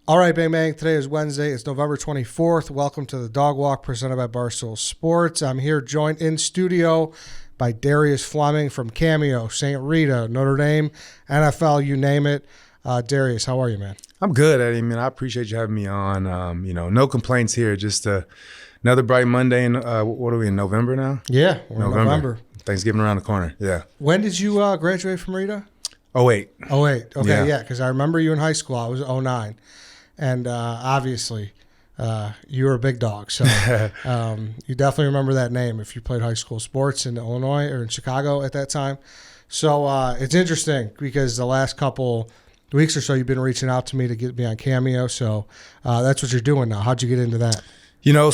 All right, Bang Bang. Today is Wednesday. It's November 24th. Welcome to the Dog Walk presented by Barstool Sports. I'm here joined in studio by Darius Fleming from Cameo, St. Rita, Notre Dame, NFL, you name it. Darius, how are you, man? I'm good, Eddie. Man, I appreciate you having me on. No complaints here. Just another bright Monday. And what are we in November now? Yeah, we're in November. Thanksgiving around the corner. Yeah. When did you graduate from Rita? 08. 08. Okay, yeah, because I remember you in high school. I was 09. And obviously, you were a big dog. So you definitely remember that name if you played high school sports in Illinois or in Chicago at that time. So it's interesting because the last couple weeks or so you've been reaching out to me to get me on Cameo. So that's what you're doing now. How'd you get into that?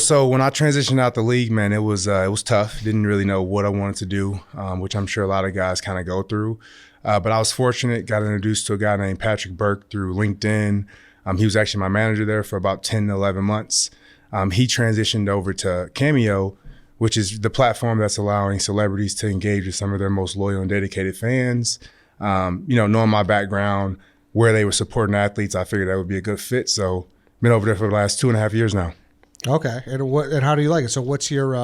So when I transitioned out the league, man, it was tough. Didn't really know what I wanted to do, which I'm sure a lot of guys kind of go through. But I was fortunate, got introduced to a guy named Patrick Burke through LinkedIn. He was actually my manager there for about 10 to 11 months. He transitioned over to Cameo, which is the platform that's allowing celebrities to engage with some of their most loyal and dedicated fans. Knowing my background, where they were supporting athletes, I figured that would be a good fit. So been over there for the last 2.5 years now. Okay. And how do you like it? So what's your,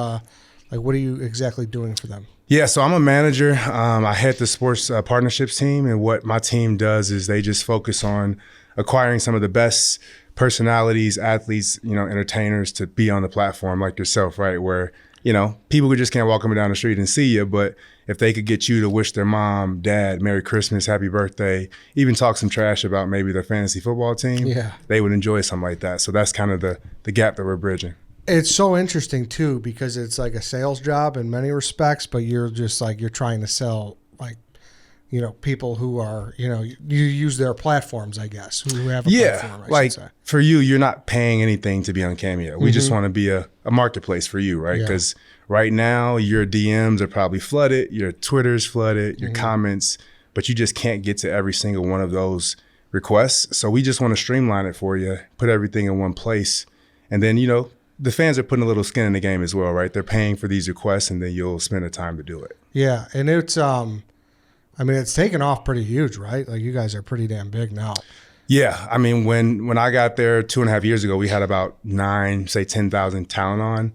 what are you exactly doing for them? Yeah, so I'm a manager. I head the sports partnerships team. And what my team does is they just focus on acquiring some of the best personalities, athletes, entertainers to be on the platform like yourself, right? Where, people who just can't walk up and down the street and see you, but if they could get you to wish their mom, dad, Merry Christmas, Happy Birthday, even talk some trash about maybe their fantasy football team, they would enjoy something like that. So that's kind of the gap that we're bridging. It's so interesting too, because it's like a sales job in many respects, but you're just like, you're trying to sell people who are, you use their platforms, I guess, who have a platform, I should say. For you, you're not paying anything to be on Cameo. We just want to be a marketplace for you, right? Because right now your DMs are probably flooded, your Twitter's flooded, your comments, but you just can't get to every single one of those requests. So we just want to streamline it for you, put everything in one place. And then, the fans are putting a little skin in the game as well, right? They're paying for these requests and then you'll spend the time to do it. Yeah. And it's, it's taken off pretty huge, right? Like you guys are pretty damn big now. Yeah. I mean, when I got there 2.5 years ago, we had about 10,000 talent on.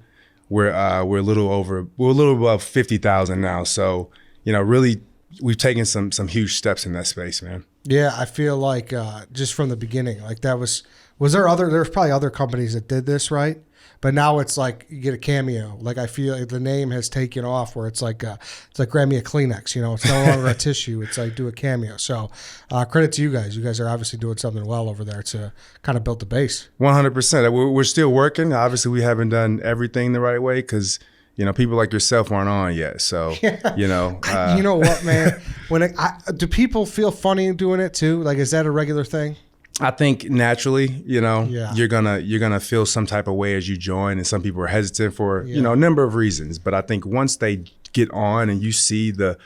We're a little above 50,000 now. So, really we've taken some huge steps in that space, man. Yeah. I feel like just from the beginning, like there's probably other companies that did this, right? But now it's like you get a Cameo. Like I feel like the name has taken off where it's like grab me a Kleenex. It's no longer a tissue. It's like do a Cameo. So credit to you guys. You guys are obviously doing something well over there to kind of build the base. 100%. We're still working. Obviously, we haven't done everything the right way because people like yourself aren't on yet. So you know what, man? Do people feel funny doing it too? Like, is that a regular thing? I think naturally, you're gonna feel some type of way as you join, and some people are hesitant for a number of reasons. But I think once they get on and you see the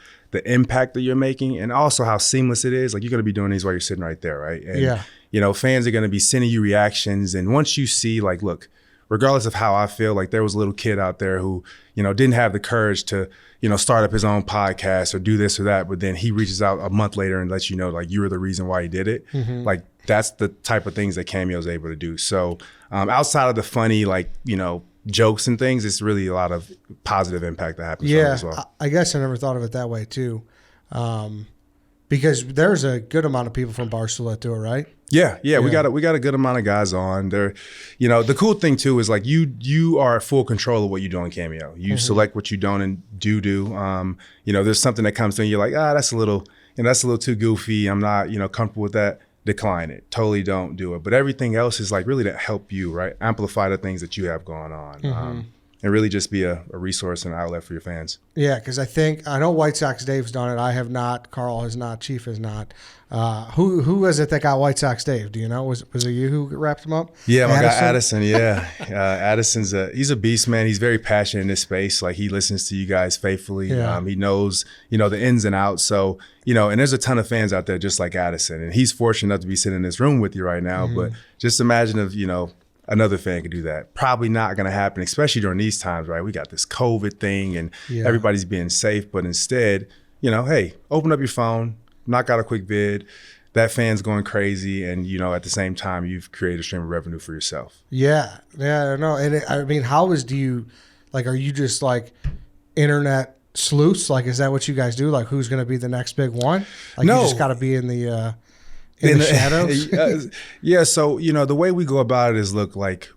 impact that you're making, and also how seamless it is, like you're gonna be doing these while you're sitting right there, right? And fans are gonna be sending you reactions, and once you see, like, look, regardless of how I feel, like there was a little kid out there who didn't have the courage to start up his own podcast or do this or that, but then he reaches out a month later and lets you know, like, you were the reason why he did it. Like, that's the type of things that Cameo is able to do. So outside of the funny, jokes and things, it's really a lot of positive impact that happens from it as well. I guess I never thought of it that way too. Because there's a good amount of people from Barstool that do it, right? Yeah. We got a good amount of guys on there. The cool thing too is like you are in full control of what you do on Cameo. You select what you don't and do. There's something that comes to you, you're like, that's a little too goofy. I'm not comfortable with that. Decline it. Totally don't do it. But everything else is like really to help you, right? Amplify the things that you have going on. And really just be a resource and outlet for your fans. Yeah, because I know White Sox Dave's done it. I have not. Carl has not. Chief has not. Who is it that got White Sox Dave? Do you know? Was it you who wrapped him up? Yeah, my guy Addison. Yeah, Addison's he's a beast, man. He's very passionate in this space. Like he listens to you guys faithfully. Yeah. He knows the ins and outs. So and there's a ton of fans out there just like Addison, and he's fortunate enough to be sitting in this room with you right now. But just imagine if another fan could do that. Probably not going to happen, especially during these times, right? We got this COVID thing and everybody's being safe, but instead, hey, open up your phone, knock out a quick vid, that fan's going crazy, and at the same time you've created a stream of revenue for yourself. Yeah, no, and I mean, are you just like internet sleuths? Like, is that what you guys do? Like, who's going to be the next big one? Like, no, you just got to be in the shadows. Yeah. So the way we go about it is, look, like,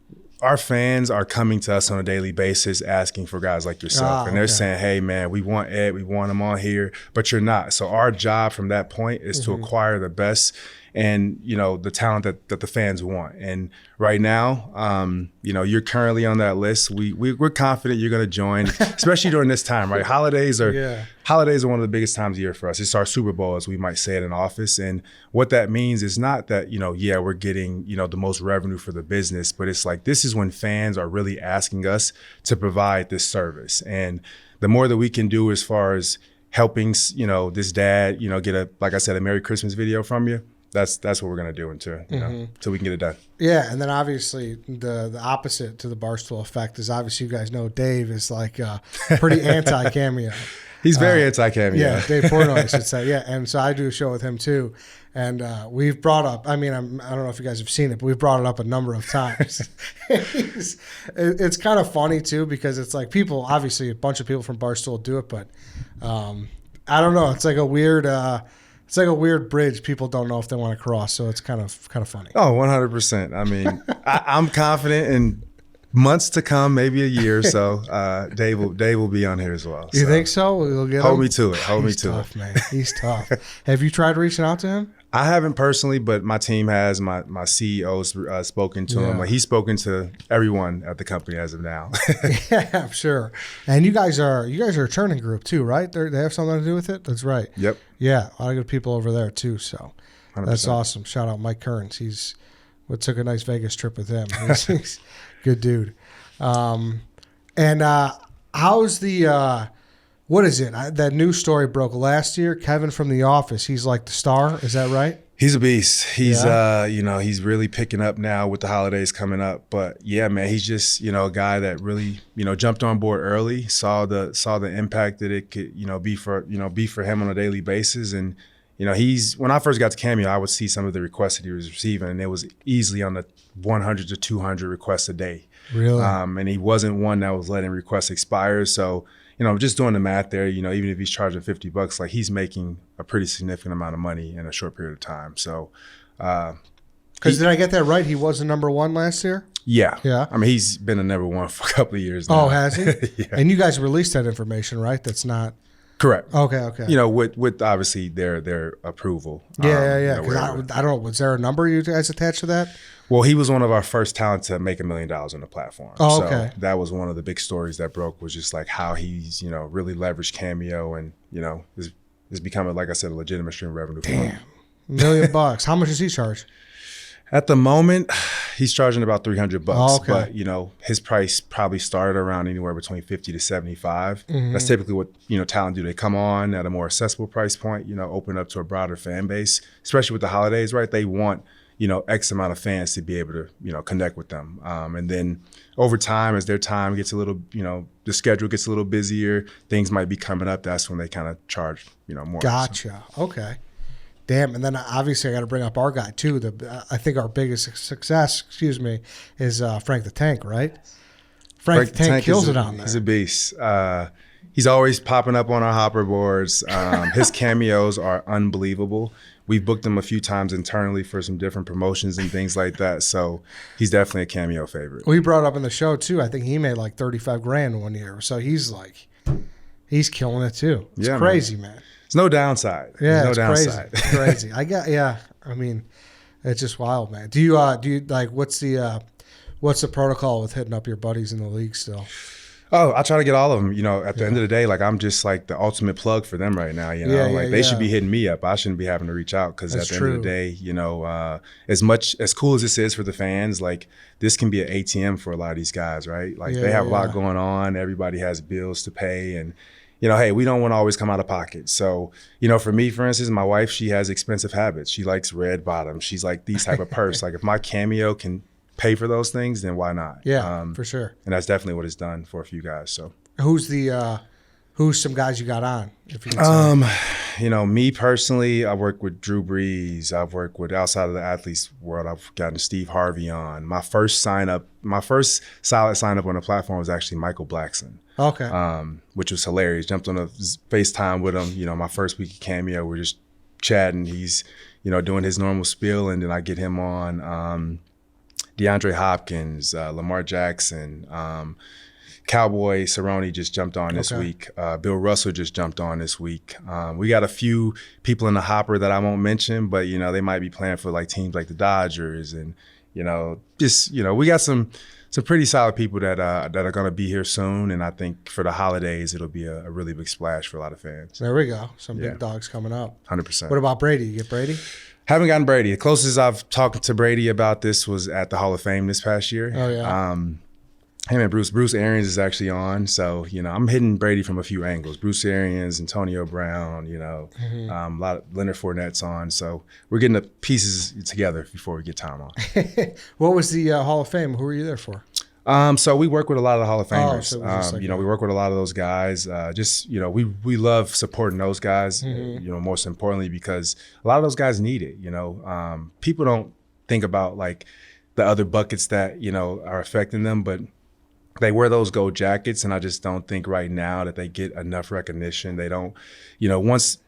our fans are coming to us on a daily basis asking for guys like yourself. And they're saying, hey, man, we want Ed, we want him on here, but you're not. So our job from that point is to acquire the best and, the talent that the fans want. And right now, you're currently on that list. We're confident you're going to join, especially during this time, right? Holidays are one of the biggest times of year for us. It's our Super Bowl, as we might say it in office. And what that means is not that, we're getting, the most revenue for the business, but it's like, this is when fans are really asking us to provide this service. And the more that we can do as far as helping, this dad, get like I said, a Merry Christmas video from you, that's what we're gonna do until we can get it done. Yeah, and then obviously the opposite to the Barstool effect is, obviously you guys know Dave is like pretty anti-Cameo. He's very anti-Cameo. Yeah, Dave Portnoy, I should say. Yeah, and so I do a show with him too, and we've brought up. I mean, I don't know if you guys have seen it, but we've brought it up a number of times. It's kind of funny too, because it's like, people, obviously a bunch of people from Barstool do it, but I don't know. It's like a weird. It's like a weird bridge people don't know if they want to cross, so it's kind of funny. Oh, 100%. I mean, I'm confident in months to come, maybe a year or so. Dave will be on here as well. You think so? We'll get Hold him? me to it. He's tough, man. He's tough. Have you tried reaching out to him? I haven't personally, but my team has. My CEO's spoken to him. Like, he's spoken to everyone at the company as of now. Yeah, I'm sure. And you guys are a churning group too, right? They have something to do with it. That's right. Yep. Yeah, a lot of good people over there too. So 100%. That's awesome. Shout out Mike Kearns. We took a nice Vegas trip with him. He's a good dude. And how's the? What is it? That news story broke last year. Kevin from The Office. He's like the star. Is that right? He's a beast. He's he's really picking up now with the holidays coming up. But yeah, man, he's just, a guy that really, jumped on board early, saw the impact that it could, be for him on a daily basis. And, when I first got to Cameo, I would see some of the requests that he was receiving, and it was easily on the 100 to 200 requests a day. Really? And he wasn't one that was letting requests expire. So, just doing the math there, even if he's charging $50, like, he's making a pretty significant amount of money in a short period of time. So, because did I get that right? He was the number one last year? Yeah. Yeah. I mean, he's been a number one for a couple of years now. Oh, has he? Yeah. And you guys released that information, right? That's not correct. Okay. With obviously their approval. Yeah. Because I don't know. Was there a number you guys attached to that? Well, he was one of our first talent to make $1 million on the platform. Oh, okay. So that was one of the big stories that broke, was just like how he's, really leveraged Cameo and, is becoming, like I said, a legitimate stream of revenue for him. $1 million. How much does he charge? At the moment, he's charging about $300. Oh, okay. But, his price probably started around anywhere between 50 to 75. Mm-hmm. That's typically what, talent do. They come on at a more accessible price point, open up to a broader fan base, especially with the holidays, right? They want, X amount of fans to be able to, connect with them. And then over time, as their time gets a little, the schedule gets a little busier, things might be coming up. That's when they kind of charge, more. Gotcha. So. Okay. Damn. And then obviously I got to bring up our guy too. I think our biggest success, is Frank the Tank, right? Frank the Tank kills it on there. He's a beast. He's always popping up on our hopper boards. His cameos are unbelievable. We've booked him a few times internally for some different promotions and things like that. So he's definitely a Cameo favorite. We brought up in the show too. I think he made like $35,000 one year. So he's killing it too. It's crazy, man. It's no downside. Yeah, There's no it's downside. crazy. I mean, it's just wild, man. Do you like, what's the protocol with hitting up your buddies in the league still? Oh, I try to get all of them. At the end of the day, like, I'm just like the ultimate plug for them right now. They should be hitting me up. I shouldn't be having to reach out, because at the end of the day, as cool as this is for the fans, like, this can be an ATM for a lot of these guys, right? Like, they have a lot going on. Everybody has bills to pay, and hey, we don't want to always come out of pocket. So, for me, for instance, my wife, she has expensive habits. She likes red bottoms. She's like these type of purse. Like, if my Cameo can pay for those things, then why not? Yeah, for sure. And that's definitely what it's done for a few guys. So who's the Who's some guys you got on? If you could say. You know, me personally, I work with Drew Brees. I've worked with outside of the athletes world. I've gotten Steve Harvey on. My first solid sign up on the platform was actually Michael Blackson. Okay. Which was hilarious. Jumped on a FaceTime with him. You know, my first week of Cameo, we're just chatting. He's, you know, doing his normal spiel, and then I get him on. DeAndre Hopkins, Lamar Jackson, Cowboy Cerrone just jumped on this week. Bill Russell just jumped on this week. We got a few people in the hopper that I won't mention, but, you know, they might be playing for like teams like the Dodgers, and, you know, just, you know, we got some pretty solid people that are going to be here soon. And I think for the holidays, it'll be a really big splash for a lot of fans. There we go. Some big dogs coming up. 100%. What about Brady? You get Brady? Haven't gotten Brady. The closest I've talked to Brady about this was at the Hall of Fame this past year. Oh, yeah. Him and Bruce Arians is actually on. So, you know, I'm hitting Brady from a few angles. Bruce Arians, Antonio Brown, you know, a lot of Leonard Fournette's on. So we're getting the pieces together before we get time on. What was the Hall of Fame? Who were you there for? So we work with a lot of the Hall of Famers. So you know, we work with a lot of those guys. Just, you know, we love supporting those guys, you know, most importantly, because a lot of those guys need it. You know, people don't think about like the other buckets that, you know, are affecting them, but they wear those gold jackets, and I just don't think right now that they get enough recognition. They don't, you know, once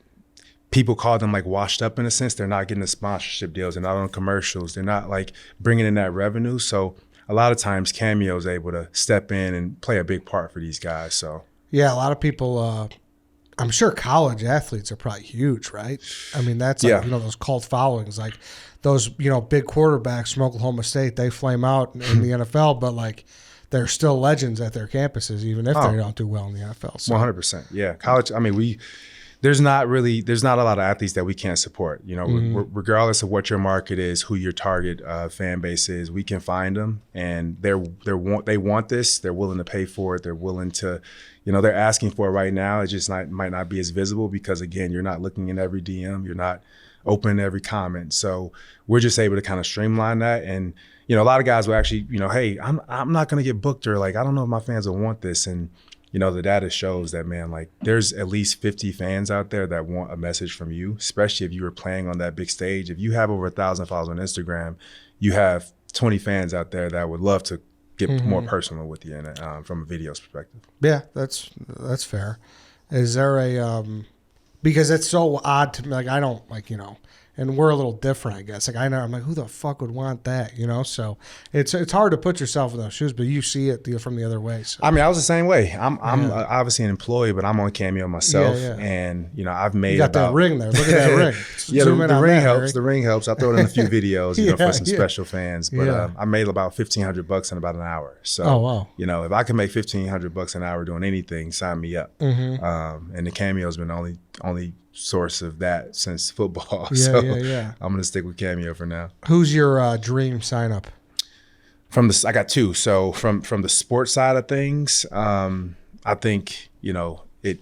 people call them like washed up in a sense, they're not getting the sponsorship deals. They're not on commercials. They're not like bringing in that revenue. So a lot of times Cameo is able to step in and play a big part for these guys. So yeah, a lot of people, I'm sure college athletes are probably huge, right? I mean, that's like, you know, those cult followings, like those, you know, big quarterbacks from Oklahoma State, they flame out in the NFL, but like they're still legends at their campuses, even if they don't do well in the NFL. So. 100%. Yeah. College, I mean, there's not a lot of athletes that we can't support. You know, regardless of what your market is, who your target fan base is, we can find them, and they want this. They're willing to pay for it. They're willing to, you know, they're asking for it right now. It just might not be as visible because, again, you're not looking in every DM. You're not opening every comment. So we're just able to kind of streamline that. And, you know, a lot of guys will actually, you know, hey, I'm not going to get booked, or like, I don't know if my fans will want this. And, you know, the data shows that, man, like there's at least 50 fans out there that want a message from you, especially if you were playing on that big stage. If you have over 1,000 followers on Instagram, you have 20 fans out there that would love to get more personal with you and from a videos perspective. Yeah, that's fair. Is there a because it's so odd to me, like I don't like, you know, and we're a little different, I guess. Like I'm like, who the fuck would want that, you know? So it's hard to put yourself in those shoes, but you see it from the other way. So. I mean, I was the same way. I'm obviously an employee, but I'm on Cameo myself, and you know, I've made you got that ring there. Look at that ring. Yeah, the ring helps. Harry. The ring helps. I throw it in a few videos, you know, for some special fans. But I made about $1,500 in about an hour. So, you know, if I can make $1,500 an hour doing anything, sign me up. And the Cameo's been the only source of that since football. So I'm gonna stick with Cameo for now. Who's your dream sign up? I got two. So from the sports side of things, I think, you know, it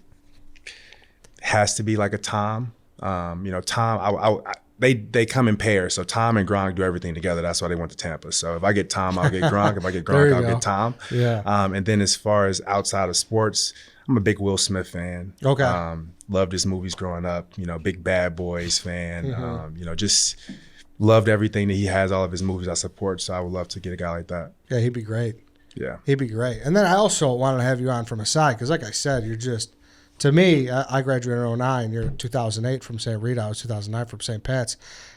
has to be like a Tom. You know, Tom, they come in pairs. So Tom and Gronk do everything together. That's why they went to Tampa. So if I get Tom, I'll get Gronk. If I get Gronk, I'll get Tom. Yeah. And then as far as outside of sports, I'm a big Will Smith fan. Okay. Loved his movies growing up. You know, big Bad Boys fan. You know, just loved everything that he has. All of his movies I support. So I would love to get a guy like that. Yeah, he'd be great. Yeah, he'd be great. And then I also wanted to have you on from a side because, like I said, you're just, to me, I graduated in 2009. You're 2008 from St. Rita. I was 2009 from St. Pat's.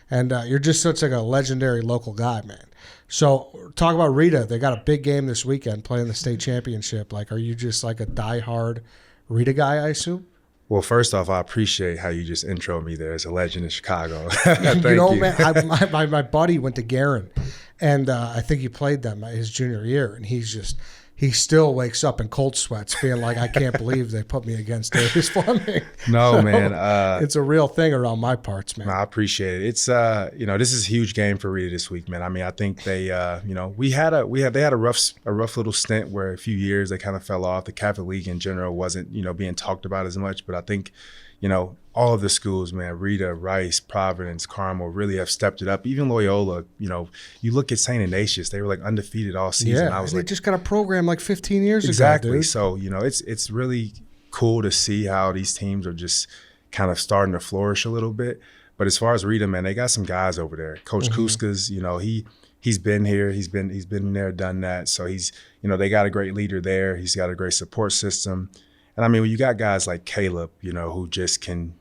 And you're just such like a legendary local guy, man. So talk about Rita. They got a big game this weekend playing the state championship. Like, are you just like a diehard Rita guy, I assume? Well, first off, I appreciate how you just intro me there as a legend in Chicago. Thank you. Man, my buddy went to Guerin, and I think he played them his junior year, and he still wakes up in cold sweats being like, I can't believe they put me against Darius Fleming. No, so, man. It's a real thing around my parts, man. I appreciate it. It's, you know, this is a huge game for Rita this week, man. I mean, I think they, you know, they had a rough little stint where a few years they kind of fell off. The Catholic League in general wasn't, you know, being talked about as much. But I think, you know, all of the schools, man, Rita, Rice, Providence, Carmel really have stepped it up. Even Loyola, you know, you look at St. Ignatius, they were like undefeated all season. Yeah, they just got a program like 15 years ago. Exactly. So, you know, it's really cool to see how these teams are just kind of starting to flourish a little bit. But as far as Rita, man, they got some guys over there. Coach Kuska's, he's been here. He's been there, done that. So he's, they got a great leader there. He's got a great support system. And I mean, when you got guys like Caleb, who just can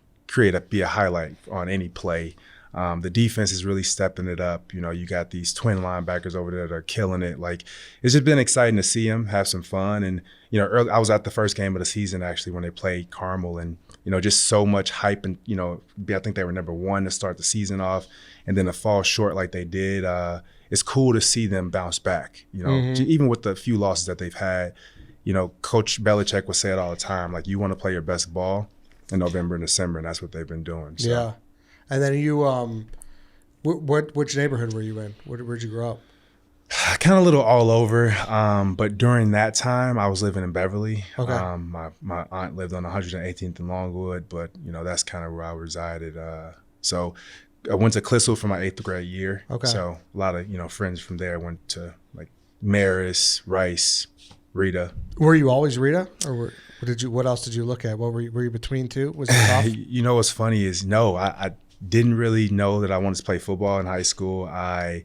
be a highlight on any play. The defense is really stepping it up. You got these twin linebackers over there that are killing it. Like, it's just been exciting to see them have some fun. And, I was at the first game of the season, actually, when they played Carmel, and, just so much hype. And, I think they were number 1 to start the season off, and then to fall short like they did. It's cool to see them bounce back, even with the few losses that they've had. Coach Belichick would say it all the time, like, you want to play your best ball in November and December, and that's what they've been doing. So. Yeah. And then you, which neighborhood were you in? Where'd you grow up? Kind of a little all over, but during that time, I was living in Beverly. Okay. My aunt lived on 118th and Longwood, but that's kind of where I resided. So I went to Clissville for my 8th grade year. Okay. So a lot of friends from there went to like Marist, Rice, Rita. Were you always Rita, or what else did you look at? What were you between two? Was it tough? What's funny is I didn't really know that I wanted to play football in high school. I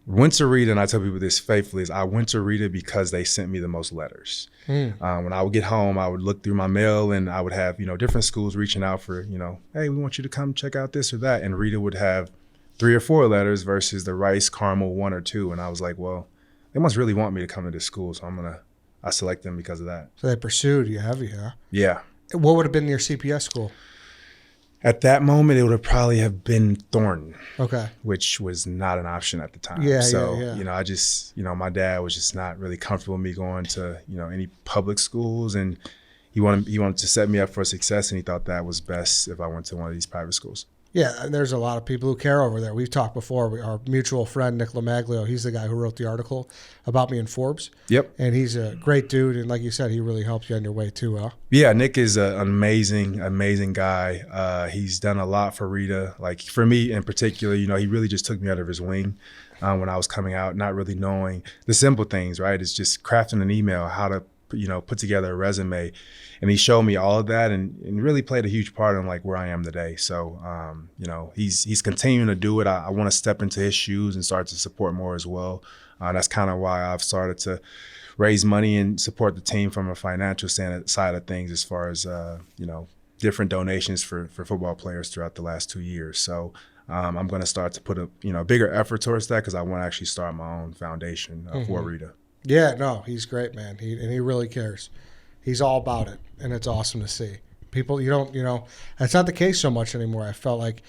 went to Rita, and I tell people this faithfully, is I went to Rita because they sent me the most letters. When I would get home, I would look through my mail, and I would have, different schools reaching out for, hey, we want you to come check out this or that. And Rita would have 3 or 4 letters versus the Rice, Carmel 1 or 2. And I was like, well, they must really want me to come to this school, so I select them because of that. So they pursued you heavy, huh? Yeah. What would have been your CPS school? At that moment, it would have probably have been Thornton. Okay. Which was not an option at the time. Yeah, so, yeah. I just, my dad was just not really comfortable with me going to, any public schools. And he wanted to set me up for success. And he thought that was best if I went to one of these private schools. Yeah, and there's a lot of people who care over there. We've talked before. Our mutual friend, Nick Lamaglio, he's the guy who wrote the article about me in Forbes. Yep. And he's a great dude. And like you said, he really helped you on your way too, huh? Yeah, Nick is an amazing guy. He's done a lot for Rita. Like, for me in particular, he really just took me under his wing when I was coming out, not really knowing the simple things, right? It's just crafting an email, how to put together a resume. And he showed me all of that and really played a huge part in like where I am today. So, he's continuing to do it. I want to step into his shoes and start to support more as well. That's kind of why I've started to raise money and support the team from a financial side of things, as far as, different donations for football players throughout the last 2 years. So I'm going to start to put a bigger effort towards that, because I want to actually start my own foundation for Rita. Yeah, no, he's great, man. He really cares. He's all about it, and it's awesome to see. People, that's not the case so much anymore. I felt like,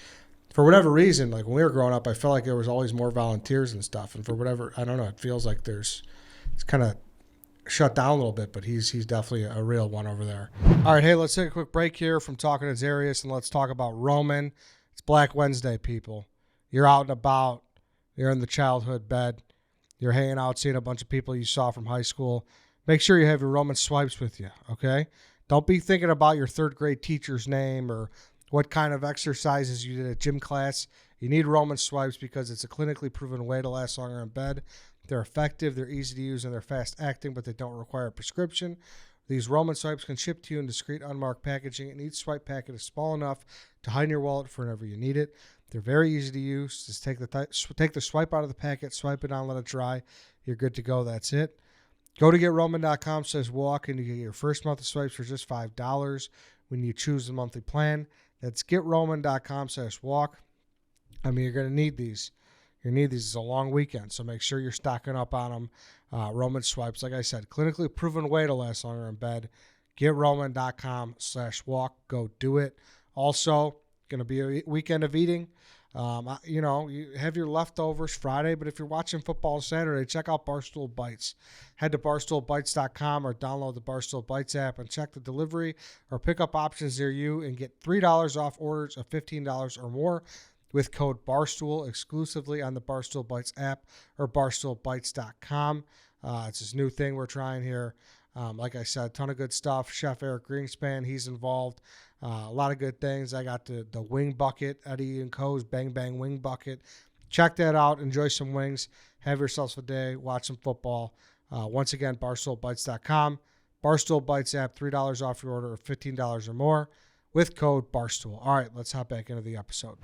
for whatever reason, like when we were growing up, I felt like there was always more volunteers and stuff. And for whatever, I don't know, it feels like it's kind of shut down a little bit, but he's definitely a real one over there. All right, hey, let's take a quick break here from talking to Darius, and let's talk about Roman. It's Black Wednesday, people. You're out and about. You're in the childhood bed. You're hanging out, seeing a bunch of people you saw from high school. Make sure you have your Roman swipes with you, okay? Don't be thinking about your 3rd grade teacher's name or what kind of exercises you did at gym class. You need Roman swipes because it's a clinically proven way to last longer in bed. They're effective, they're easy to use, and they're fast acting, but they don't require a prescription. These Roman swipes can ship to you in discreet, unmarked packaging, and each swipe packet is small enough to hide in your wallet for whenever you need it. They're very easy to use. Just take the swipe out of the packet, swipe it on, let it dry. You're good to go. That's it. Go to GetRoman.com/walk, and you get your first month of swipes for just $5 when you choose the monthly plan. That's GetRoman.com/walk. I mean, you're going to need these. You're going to need these. It's a long weekend, so make sure you're stocking up on them. Roman swipes, like I said, clinically proven way to last longer in bed. GetRoman.com/walk. Go do it. Also, going to be a weekend of eating. You have your leftovers Friday, but if you're watching football Saturday, check out Barstool Bites. Head to barstoolbites.com or download the Barstool Bites app and check the delivery or pickup options near you and get $3 off orders of $15 or more with code Barstool exclusively on the Barstool Bites app or barstoolbites.com. It's this new thing we're trying here. Like I said, a ton of good stuff. Chef Eric Greenspan, he's involved. A lot of good things. I got the wing bucket, Eddie & Co.'s Bang Bang Wing Bucket. Check that out. Enjoy some wings. Have yourselves a day. Watch some football. Once again, barstoolbites.com. Barstool Bites app, $3 off your order of $15 or more with code Barstool. All right, let's hop back into the episode.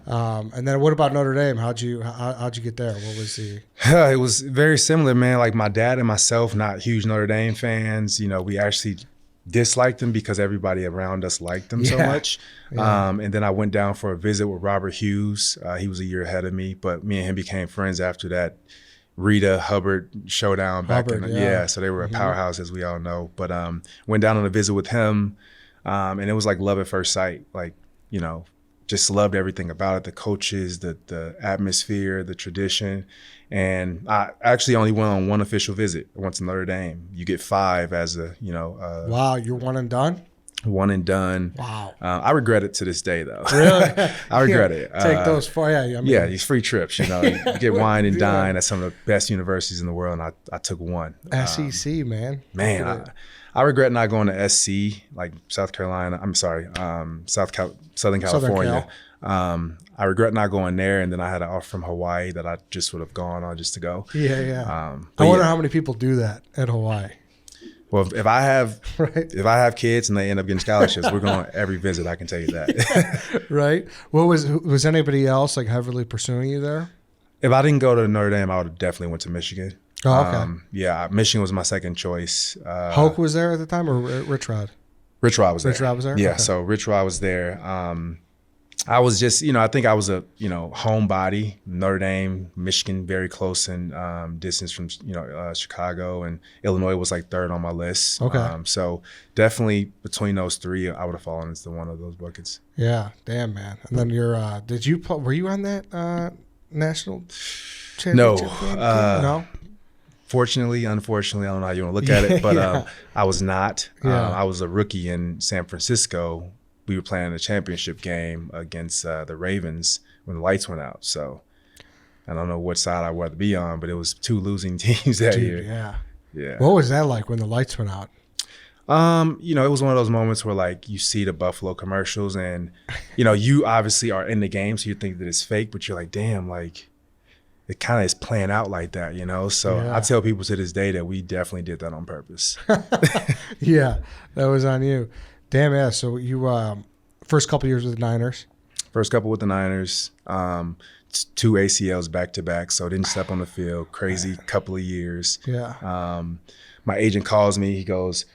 And then what about Notre Dame? How'd you get there? What was the? It was very similar, man. Like my dad and myself, not huge Notre Dame fans. You know, we actually disliked them because everybody around us liked them so much. Yeah. And then I went down for a visit with Robert Hughes. He was a year ahead of me, but me and him became friends after that Rita Hubbard showdown back in the, so they were a powerhouse, as we all know. But went down on a visit with him, and it was like love at first sight. Like, you know, just loved everything about it, the coaches, the atmosphere, the tradition. And I actually only went on one official visit once in Notre Dame. You get 5 as a, you know. Wow, you're one and done? One and done. Wow. I regret it to this day, though. Really? I regret it. Take those for these free trips. You know, you get wine and dine at some of the best universities in the world, and I took one. SEC, man. Man, I regret not going to SC, like South Carolina. I'm sorry, Southern California. I regret not going there, and then I had an offer from Hawaii that I just would have gone on just to go. Yeah. I wonder how many people do that at Hawaii. Well, if I have kids and they end up getting scholarships, we're going on every visit. I can tell you that. Right. What was anybody else like heavily pursuing you there? If I didn't go to Notre Dame, I would have definitely went to Michigan. Oh, okay. Michigan was my second choice. Hoke was there at the time, or Rich Rod? Rich Rod was there. Rich Rod was there? Yeah, okay. So Rich Rod was there. I was just, I think I was a, homebody. Notre Dame, Michigan, very close in distance from, Chicago, and Illinois was like third on my list. Okay. So definitely between those three, I would have fallen into one of those buckets. Yeah, damn, man. And then were you on that national championship game? No? Fortunately, unfortunately, I don't know how you want to look at it, but I was not. I was a rookie in San Francisco. We were playing a championship game against the Ravens when the lights went out. So I don't know what side I'd rather be on, but it was 2 losing teams that year. Yeah. What was that like when the lights went out? It was one of those moments where like you see the Buffalo commercials and, you obviously are in the game, so you think that it's fake, but you're like, damn, like it kind of is playing out like that, So I tell people to this day that we definitely did that on purpose. Yeah, that was on you. Damn, yeah. So you first couple years with the Niners? First couple with the Niners, 2 ACLs back to back, so didn't step on the field. Crazy couple of years. Yeah. My agent calls me. He goes,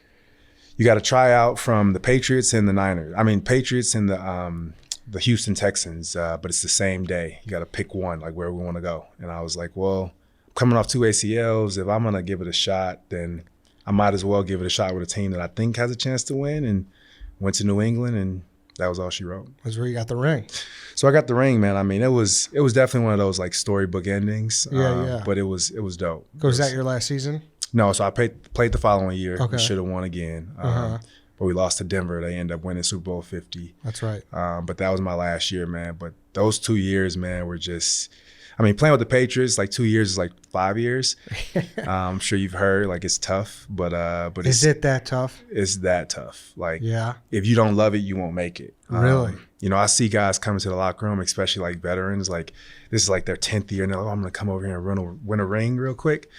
"You got to try out from the Patriots and the Niners. I mean, Patriots and the Houston Texans, but it's the same day. You got to pick one, like where we want to go." And I was like, "Well, I'm coming off 2 ACLs. If I'm gonna give it a shot, then I might as well give it a shot with a team that I think has a chance to win." And went to New England, and that was all she wrote. That's where you got the ring. So I got the ring, man. I mean, it was definitely one of those like storybook endings. Yeah. But it was dope. Was that your last season? No, so I played the following year. Okay. Should have won again. But we lost to Denver. They ended up winning Super Bowl 50. That's right. But that was my last year, man. But those 2 years, man, were just, playing with the Patriots, like 2 years is like 5 years. I'm sure you've heard, like it's tough, but is it that tough? It's that tough. Like, yeah. If you don't love it, you won't make it. Really? I see guys coming to the locker room, especially like veterans, like this is like their 10th year, and they're like, "Oh, I'm gonna come over here and win a ring real quick,"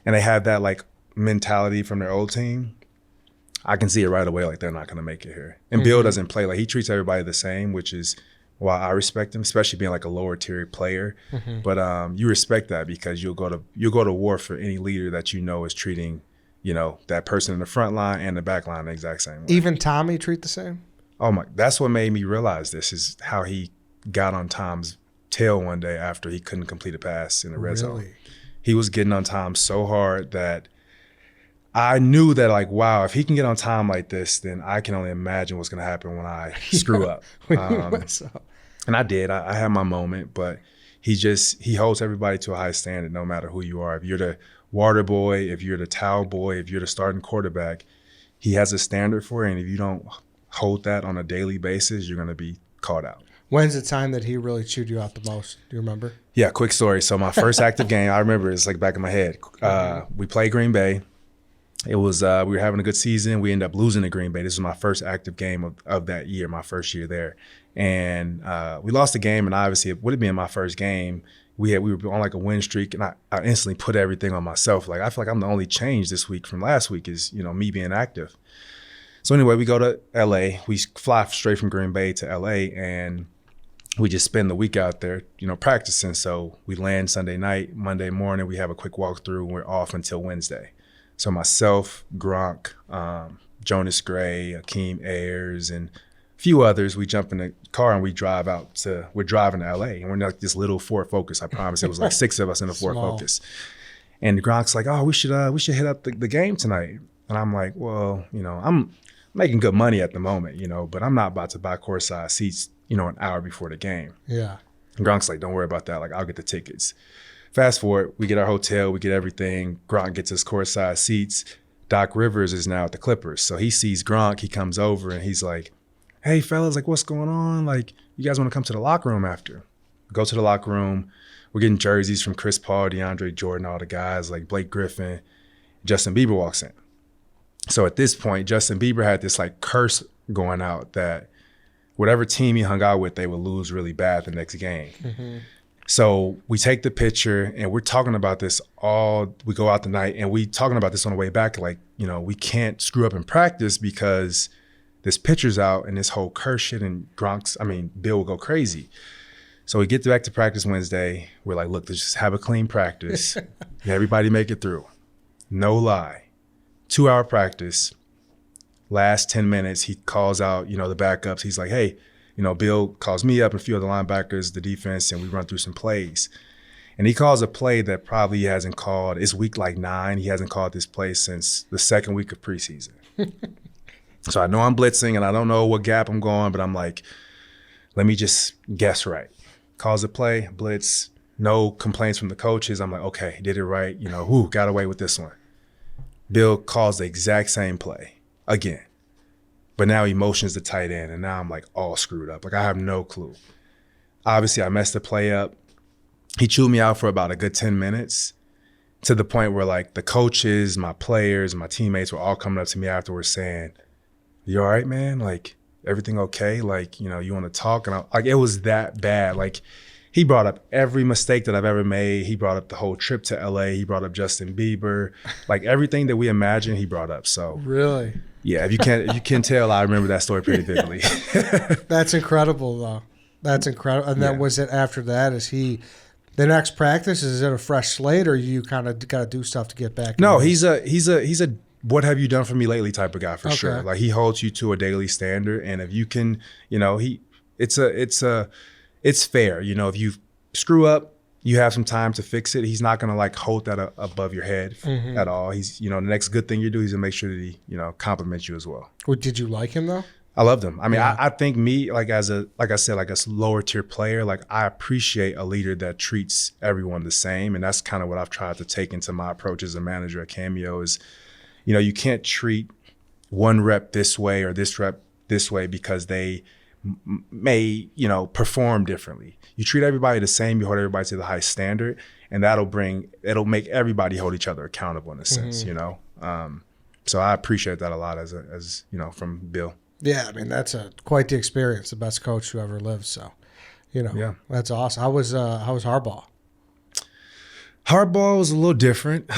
and they have that like mentality from their old team. I can see it right away, like they're not gonna make it here. And Bill doesn't play like he treats everybody the same, which is why I respect him, especially being like a lower tier player. But you respect that because you'll go to war for any leader that is treating, that person in the front line and the back line the exact same way. Even Tommy treat the same? Oh my, that's what made me realize this is how he got on Tom's tail one day after he couldn't complete a pass in the red zone. He was getting on Tom so hard that I knew that, like, wow, if he can get on Tom like this, then I can only imagine what's going to happen when I screw up. And I did. I had my moment, but he holds everybody to a high standard no matter who you are. If you're the water boy, if you're the towel boy, if you're the starting quarterback, he has a standard for it. And if you don't hold that on a daily basis, you're going to be called out. When's the time that he really chewed you out the most? Do you remember? Yeah, quick story. So my first active game, I remember it's like back in my head. We played Green Bay. It was we were having a good season. We ended up losing to Green Bay. This was my first active game of that year, my first year there. And we lost the game, and obviously it would have been my first game, we were on like a win streak, and I instantly put everything on myself. Like I feel like I'm the only change this week from last week is, you know, me being active. So anyway, we go to LA. We fly straight from Green Bay to LA, and we just spend the week out there, you know, practicing. So we land Sunday night, Monday morning, we have a quick walkthrough, and we're off until Wednesday. So myself, Gronk, Jonas Gray, Akeem Ayers, and a few others, we jump in the car and we're driving to LA. And we're in like this little Ford Focus, I promise. It was like 6 of us in the Ford Focus. And Gronk's like, oh, we should hit up the game tonight. And I'm like, well, you know, I'm making good money at the moment, you know, but I'm not about to buy courtside seats, you know, an hour before the game. Yeah. And Gronk's like, don't worry about that. Like, I'll get the tickets. Fast forward, we get our hotel, we get everything. Gronk gets his courtside seats. Doc Rivers is now at the Clippers. So he sees Gronk, he comes over and he's like, hey, fellas, like, what's going on? Like, you guys want to come to the locker room after? Go to the locker room. We're getting jerseys from Chris Paul, DeAndre Jordan, all the guys, like Blake Griffin. Justin Bieber walks in. So at this point, Justin Bieber had this like curse going out that whatever team he hung out with, they would lose really bad the next game. Mm-hmm. So we take the picture and we're talking about this we go out the night and we talking about this on the way back, like, you know, we can't screw up in practice because this picture's out and this whole curse shit and Bill will go crazy. So we get back to practice Wednesday. We're like, look, let's just have a clean practice. Everybody make it through. No lie. 2-hour practice. Last 10 minutes, he calls out, you know, the backups. He's like, hey, you know, Bill calls me up and a few other linebackers, the defense, and we run through some plays. And he calls a play that probably he hasn't called. It's week like 9. He hasn't called this play since the second week of preseason. So I know I'm blitzing and I don't know what gap I'm going, but I'm like, let me just guess right. Calls a play, blitz, no complaints from the coaches. I'm like, okay, did it right. You know, got away with this one. Bill calls the exact same play again. But now he motions the tight end, and now I'm like all screwed up. Like I have no clue. Obviously, I messed the play up. He chewed me out for about a good 10 minutes to the point where like the coaches, my players, my teammates were all coming up to me afterwards saying, you all right, man? Like everything okay? Like, you know, you want to talk? And it was that bad. Like he brought up every mistake that I've ever made. He brought up the whole trip to LA. He brought up Justin Bieber. Like everything that we imagined, he brought up. So really? Yeah, if you can tell, I remember that story pretty vividly. That's incredible, though. That's incredible. And then was it after that? Is he the next practice? Is it a fresh slate, or you kind of got to do stuff to get back? No, he's a what have you done for me lately type of guy for sure. Like he holds you to a daily standard, and if you can, you know, it's fair. You know, if you screw up, you have some time to fix it. He's not going to like hold that above your head at all. He's, you know, the next good thing you do, he's going to make sure that he, you know, compliments you as well. Well, did you like him though? I loved him. I mean, I think me, like like I said, like a lower tier player, like I appreciate a leader that treats everyone the same. And that's kind of what I've tried to take into my approach as a manager at Cameo is, you know, you can't treat one rep this way or this rep this way because they may, you know, perform differently. You treat everybody the same, you hold everybody to the highest standard, and it'll make everybody hold each other accountable in a sense, you know? So I appreciate that a lot as you know, from Bill. Yeah, I mean, that's quite the experience, the best coach who ever lived. So, you know, that's awesome. How was Harbaugh? Harbaugh was a little different.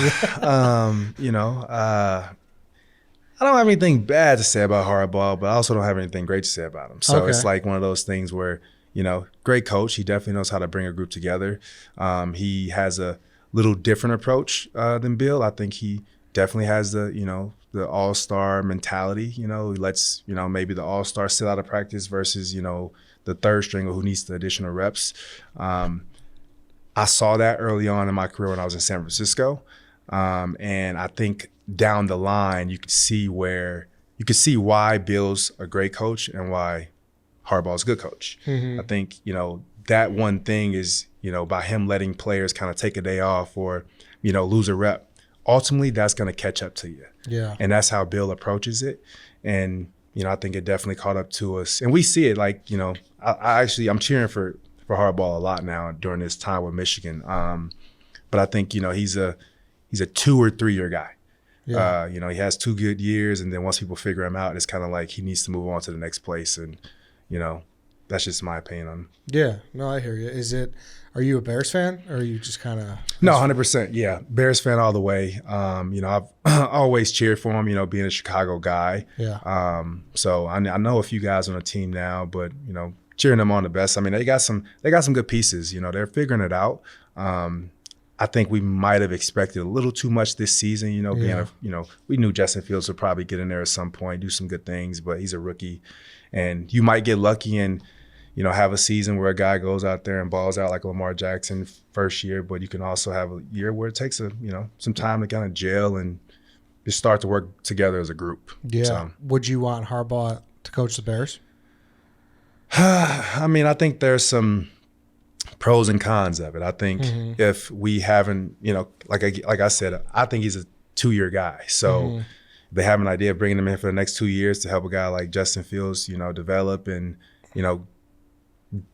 You know, I don't have anything bad to say about Harbaugh, but I also don't have anything great to say about him. So it's like one of those things where, you know, great coach. He definitely knows how to bring a group together. He has a little different approach than Bill. I think he definitely has the all-star mentality. You know, he lets, you know, maybe the all-star sit out of practice versus, you know, the third stringer who needs the additional reps. I saw that early on in my career when I was in San Francisco. And I think down the line, you could see why Bill's a great coach and why Harbaugh's a good coach. I think, you know, that one thing is, you know, by him letting players kind of take a day off or, you know, lose a rep, ultimately that's going to catch up to you. Yeah. And that's how Bill approaches it. And, you know, I think it definitely caught up to us. And we see it like, you know, I'm cheering for Harbaugh a lot now during this time with Michigan. But I think, you know, he's a 2 or 3 year guy. Yeah. You know, he has 2 good years, and then once people figure him out, it's kind of like he needs to move on to the next place. And, you know, that's just my opinion on him. Yeah, no, I hear you. Are you a Bears fan, or are you just kind of? No, 100%. Yeah, Bears fan all the way. I've always cheered for him. Being a Chicago guy. Yeah. So I know a few guys on the team now, but cheering them on the best. I mean, they got some good pieces. They're figuring it out. I think we might have expected a little too much this season. We knew Justin Fields would probably get in there at some point, do some good things, but he's a rookie, and you might get lucky and have a season where a guy goes out there and balls out like Lamar Jackson first year, but you can also have a year where it takes some time to kind of gel and just start to work together as a group. Yeah. So, would you want Harbaugh to coach the Bears? I mean, I think there's some pros and cons of it. I think if we haven't, like I said, I think he's a 2-year guy. So they have an idea of bringing him in for the next 2 years to help a guy like Justin Fields, develop and,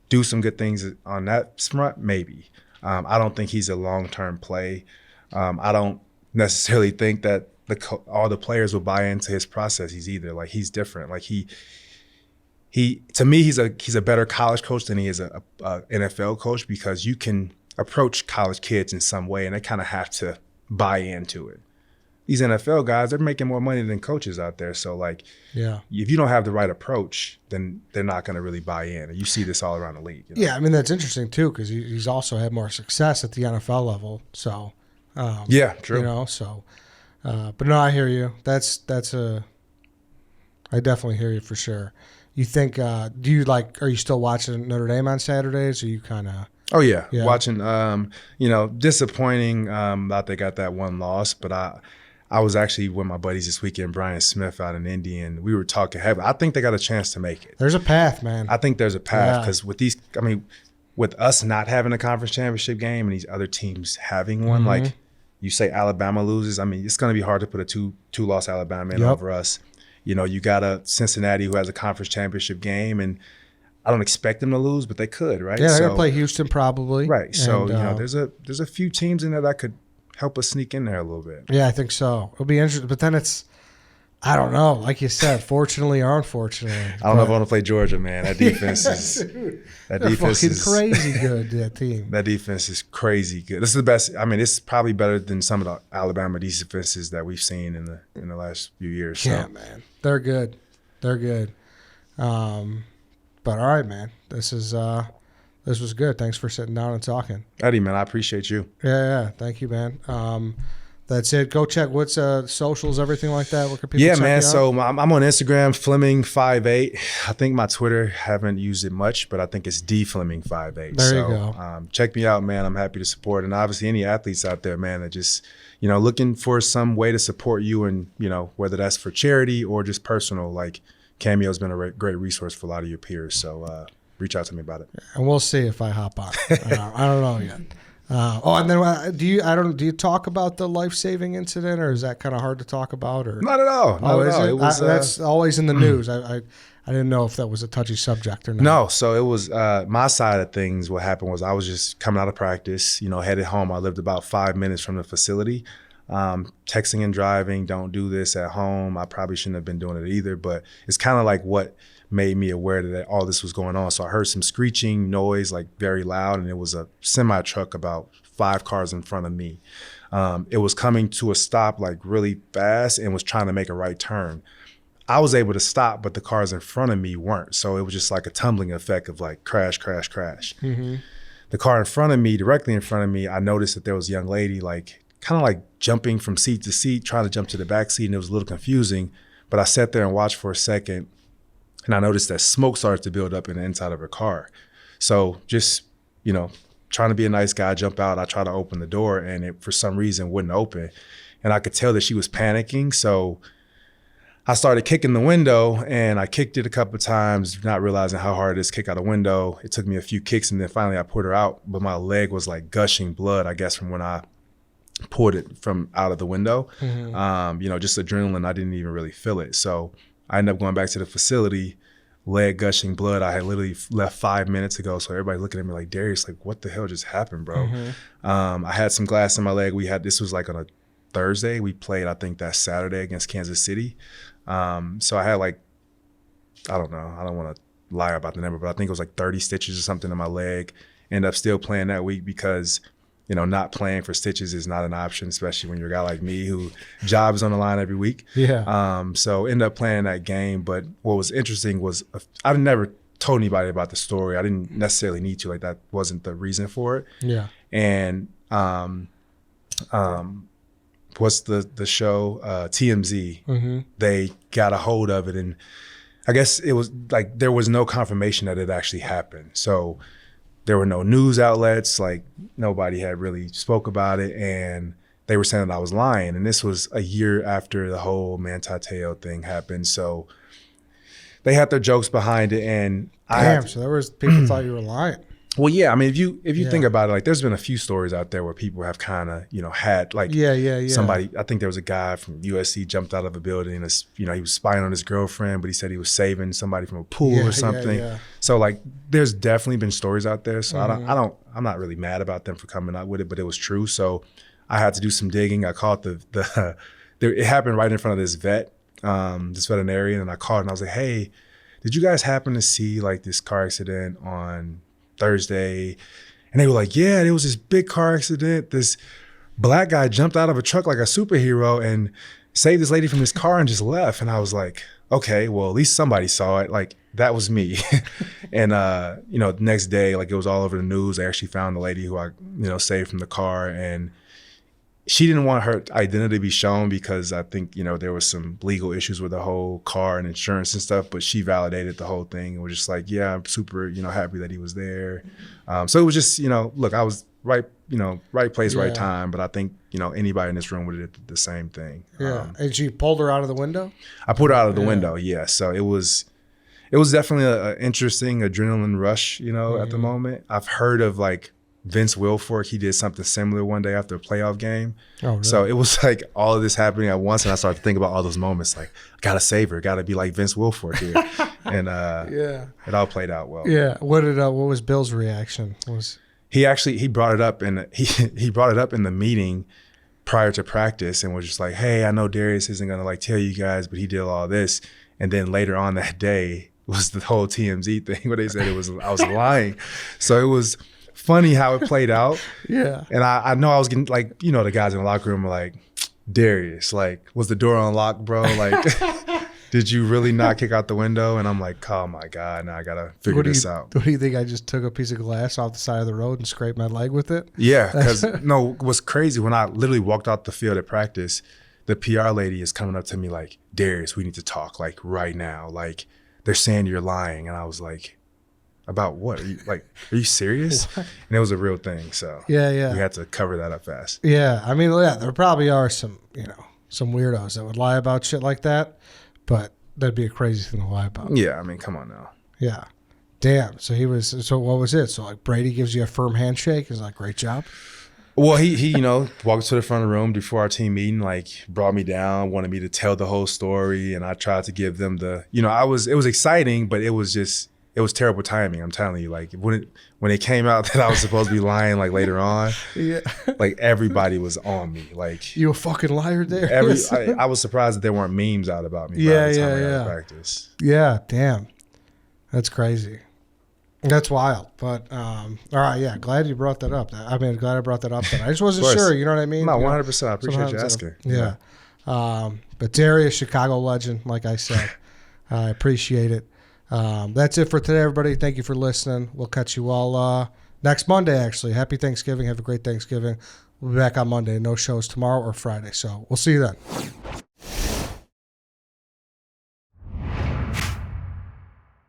do some good things on that front, maybe. I don't think he's a long-term play. I don't necessarily think that all the players will buy into his processes either. Like, he's different. Like, he to me, he's a better college coach than he is a NFL coach, because you can approach college kids in some way and they kind of have to buy into it. These NFL guys, they're making more money than coaches out there. So, like, if you don't have the right approach, then they're not going to really buy in. And you see this all around the league. Yeah, I mean, that's interesting, too, because he's also had more success at the NFL level. So, yeah, true. But no, I hear you. I definitely hear you for sure. You think, are you still watching Notre Dame on Saturdays? Or you kind of? Oh, yeah. Watching, disappointing that they got that one loss, but I was actually with my buddies this weekend, Brian Smith out in Indy, and we were talking heavy. I think they got a chance to make it. There's a path, man. I think there's a path, because with us not having a conference championship game and these other teams having one, like you say Alabama loses, it's going to be hard to put a two-loss Alabama in over us. You got a Cincinnati who has a conference championship game, and I don't expect them to lose, but they could, right? Yeah, they're going to play Houston probably. Right. So, there's a few teams in there that could help us sneak in there a little bit. Yeah, I think so. It'll be interesting. But then I don't know. Like you said, fortunately or unfortunately. I don't know if I want to play Georgia, man. That defense is crazy good, that team. That defense is crazy good. This is the best. It's probably better than some of the Alabama defenses that we've seen in the last few years. Yeah, so. Man. They're good. But all right, man. This was good. Thanks for sitting down and talking. Eddie, man, I appreciate you. Yeah. Thank you, man. That's it. Go check what's socials, everything like that. Where can people check man. You out? So I'm on Instagram, Fleming58. I think my Twitter, haven't used it much, but I think it's DFleming58. There you go. Check me out, man. I'm happy to support. And obviously any athletes out there, man, that just, looking for some way to support you, and, whether that's for charity or just personal, like Cameo's been a great resource for a lot of your peers. So reach out to me about it. And we'll see if I hop on. I don't know yet. And then do you talk about the life-saving incident, or is that kind of hard to talk about? Or not at all. Not at all. It was, that's always in the news. I didn't know if that was a touchy subject or not. No. So it was my side of things. What happened was I was just coming out of practice, headed home. I lived about 5 minutes from the facility. Texting and driving, don't do this at home. I probably shouldn't have been doing it either, but it's kind of like what made me aware that all this was going on. So I heard some screeching noise, like very loud, and it was a semi-truck about 5 cars in front of me. It was coming to a stop like really fast and was trying to make a right turn. I was able to stop, but the cars in front of me weren't. So it was just like a tumbling effect of like crash, crash, crash. Mm-hmm. The car in front of me, directly in front of me, I noticed that there was a young lady like kind of like jumping from seat to seat, trying to jump to the back seat, and it was a little confusing. But I sat there and watched for a second, and I noticed that smoke started to build up in the inside of her car. So just, trying to be a nice guy, jump out, I tried to open the door, and it, for some reason, wouldn't open. And I could tell that she was panicking. So I started kicking the window, and I kicked it a couple of times, not realizing how hard it is to kick out a window. It took me a few kicks, and then finally I put her out. But my leg was like gushing blood, I guess, from when I pulled it from out of the window. Mm-hmm. Just adrenaline. I didn't even really feel it. So I ended up going back to the facility, leg gushing blood. I had literally left 5 minutes ago. So everybody looking at me like, Darius, like, what the hell just happened, bro? Mm-hmm. I had some glass in my leg. This was like on a Thursday. We played, I think, that Saturday against Kansas City. So I had like, I don't know. I don't want to lie about the number, but I think it was like 30 stitches or something in my leg. Ended up still playing that week because, not playing for stitches is not an option, especially when you're a guy like me who job is on the line every week. Yeah. So ended up playing that game. But what was interesting was I never told anybody about the story. I didn't necessarily need to. Like, that wasn't the reason for it. Yeah. And what's the show? TMZ. Mm-hmm. They got a hold of it, and I guess it was like there was no confirmation that it actually happened. So there were no news outlets, like nobody had really spoke about it, and they were saying that I was lying. And this was a year after the whole Manti Te'o thing happened. So they had their jokes behind it, and so there was people thought you were lying. Well, yeah. I mean, if you think about it, like there's been a few stories out there where people have kind of, had like somebody. I think there was a guy from USC jumped out of a building. And, he was spying on his girlfriend, but he said he was saving somebody from a pool or something. Yeah. So like, there's definitely been stories out there. So I'm not really mad about them for coming out with it, but it was true. So I had to do some digging. I called it happened right in front of this this veterinarian, and I called and I was like, hey, did you guys happen to see like this car accident on Thursday? And they were like, yeah, there was this big car accident. This black guy jumped out of a truck like a superhero and saved this lady from this car and just left. And I was like, okay, well, at least somebody saw it. Like, that was me. And, the next day, like, it was all over the news. They actually found the lady who I, saved from the car. And she didn't want her identity to be shown because I think, there was some legal issues with the whole car and insurance and stuff, but she validated the whole thing and was just like, yeah, I'm super, happy that he was there. So it was just, look, I was right place, right time. But I think, anybody in this room would have did the same thing. Yeah. And you pulled her out of the window? I pulled her out of the window, yeah. So it was definitely an interesting adrenaline rush, at the moment. I've heard of like Vince Wilfork, he did something similar one day after a playoff game. Oh, really? So it was like all of this happening at once, and I started to think about all those moments, like, gotta save her, gotta be like Vince Wilfork here. And it all played out well. Yeah. What was Bill's reaction? He brought it up and he brought it up in the meeting prior to practice and was just like, hey, I know Darius isn't gonna like tell you guys, but he did all this. And then later on that day was the whole TMZ thing where they said I was lying. So it was funny how it played out. Yeah. And I know I was getting like, the guys in the locker room were like, Darius, like, was the door unlocked, bro? Like, did you really not kick out the window? And I'm like, oh my God, now I gotta figure this out. What do you think? I just took a piece of glass off the side of the road and scraped my leg with it? Yeah, because no, what's crazy, when I literally walked out the field at practice, the PR lady is coming up to me like, Darius, we need to talk, like, right now. Like, they're saying you're lying. And I was like, about what? Are you serious? And it was a real thing. So yeah, we had to cover that up fast. Yeah, I mean, there probably are some weirdos that would lie about shit like that, but that'd be a crazy thing to lie about. Yeah, I mean, come on now. Yeah, damn. So what was it? So like Brady gives you a firm handshake. He's like, great job. Well, he walked to the front of the room before our team meeting, like brought me down, wanted me to tell the whole story, and I tried to give them it was exciting, but it was terrible timing. I'm telling you, like when it came out that I was supposed to be lying, like later on, yeah, like everybody was on me. Like, you a fucking liar, there. I was surprised that there weren't memes out about me. Yeah, by the time I got to practice. Yeah, damn, that's crazy. That's wild. But all right, yeah, glad you brought that up. Glad I brought that up. Then I just wasn't sure. You know what I mean? No, 100%. I appreciate you asking. Yeah. But Darius, Chicago legend, like I said, I appreciate it. That's it for today, everybody. Thank you for listening. We'll catch you all next Monday, actually. Happy Thanksgiving. Have a great Thanksgiving. We'll be back on Monday. No shows tomorrow or Friday. So we'll see you then.